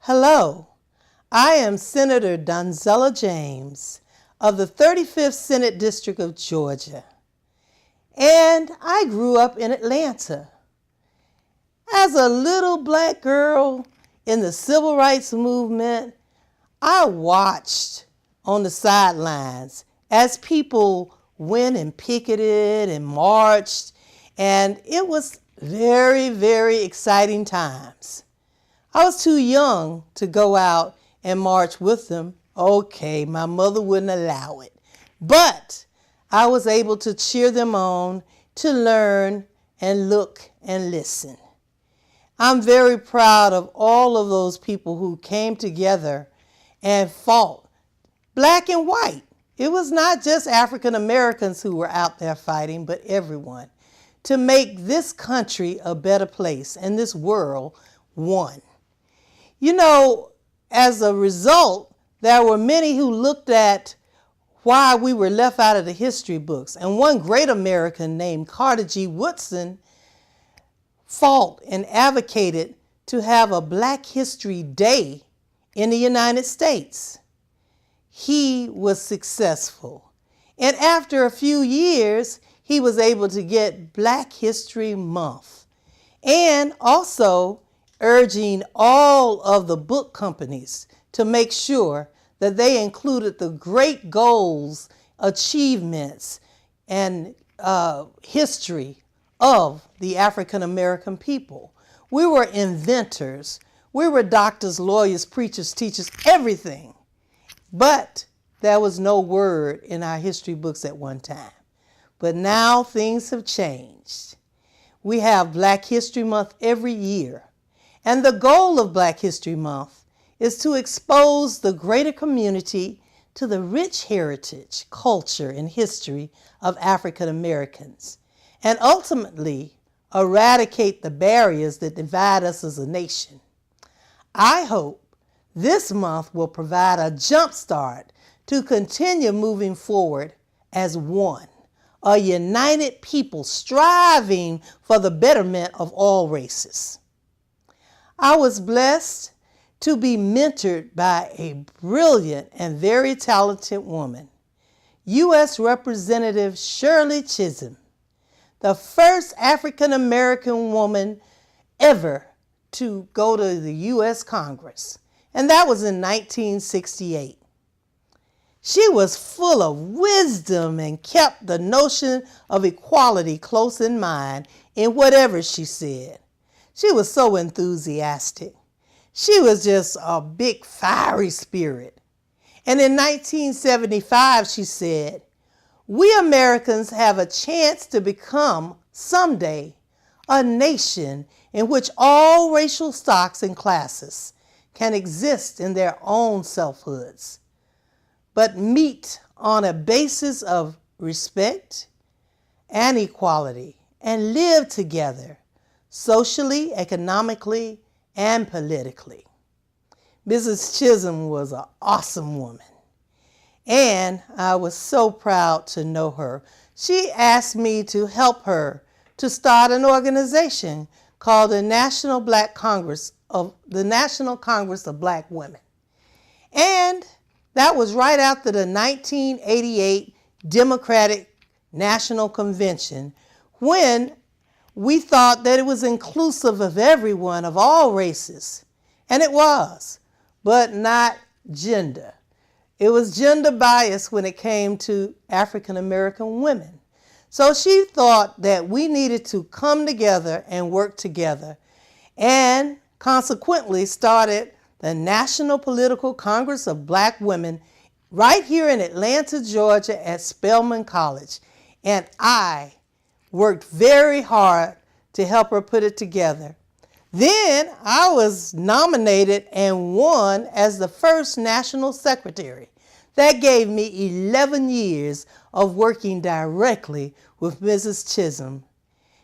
Hello, I am Senator Donzella James of the 35th Senate District of Georgia, and I grew up in Atlanta. As a little black girl in the civil rights movement, I watched on the sidelines as people went and picketed and marched, and it was very, very exciting times. I was too young to go out and march with them. Okay, my mother wouldn't allow it. But I was able to cheer them on, to learn and look and listen. I'm very proud of all of those people who came together and fought, black and white. It was not just African Americans who were out there fighting, but everyone, to make this country a better place and this world one. You know, as a result, there were many who looked at why we were left out of the history books. And one great American named Carter G. Woodson fought and advocated to have a Black History Day in the United States. He was successful. And after a few years, he was able to get Black History Month. And also urging all of the book companies to make sure that they included the great goals, achievements, and history of the African American people. We were inventors. We were doctors, lawyers, preachers, teachers, everything. But there was no word in our history books at one time. But now things have changed. We have Black History Month every year. And the goal of Black History Month is to expose the greater community to the rich heritage, culture, and history of African Americans, and ultimately eradicate the barriers that divide us as a nation. I hope this month will provide a jump start to continue moving forward as one, a united people striving for the betterment of all races. I was blessed to be mentored by a brilliant and very talented woman, U.S. Representative Shirley Chisholm, the first African American woman ever to go to the U.S. Congress, and that was in 1968. She was full of wisdom and kept the notion of equality close in mind in whatever she said. She was so enthusiastic. She was just a big fiery spirit. And in 1975, she said, "We Americans have a chance to become someday a nation in which all racial stocks and classes can exist in their own selfhoods, but meet on a basis of respect and equality and live together socially, economically, and politically." Mrs. Chisholm was an awesome woman, and I was so proud to know her. She asked me to help her to start an organization called the National Congress of Black Women. And that was right after the 1988 Democratic National Convention, when we thought that it was inclusive of everyone, of all races. And it was, but not gender. It was gender bias when it came to African American women. So she thought that we needed to come together and work together, and consequently started the National Political Congress of Black Women right here in Atlanta, Georgia at Spelman College. And I worked very hard to help her put it together. Then I was nominated and won as the first national secretary. That gave me 11 years of working directly with Mrs. Chisholm.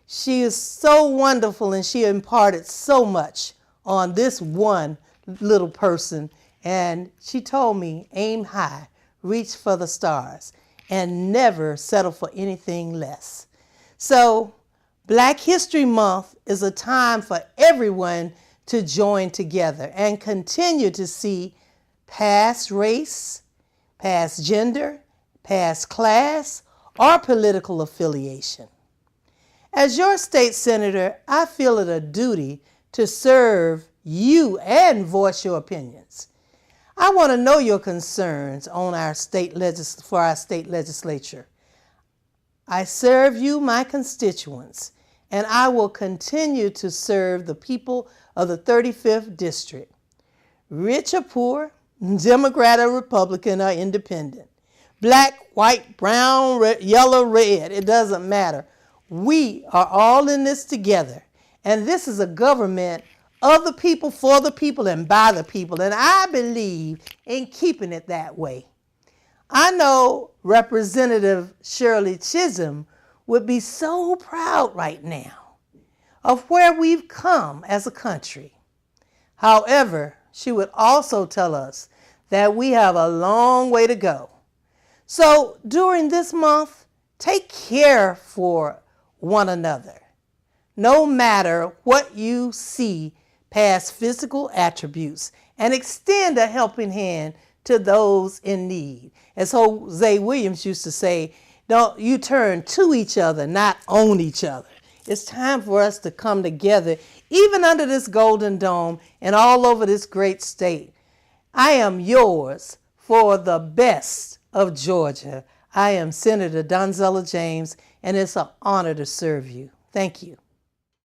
She is so wonderful, and she imparted so much on this one little person. And she told me, aim high, reach for the stars, and never settle for anything less. So Black History Month is a time for everyone to join together and continue to see past race, past gender, past class, or political affiliation. As your state senator, I feel it a duty to serve you and voice your opinions. I want to know your concerns on for our state legislature. I serve you, my constituents, and I will continue to serve the people of the 35th District. Rich or poor, Democrat or Republican or Independent, black, white, brown, red, yellow, red, it doesn't matter. We are all in this together, and this is a government of the people, for the people, and by the people, and I believe in keeping it that way. I know Representative Shirley Chisholm would be so proud right now of where we've come as a country. However, she would also tell us that we have a long way to go. So during this month, take care for one another, no matter what you see past physical attributes, and extend a helping hand to those in need. As Jose Williams used to say, don't you turn to each other, not on each other. It's time for us to come together, even under this golden dome and all over this great state. I am yours for the best of Georgia. I am Senator Donzella James, and it's an honor to serve you. Thank you.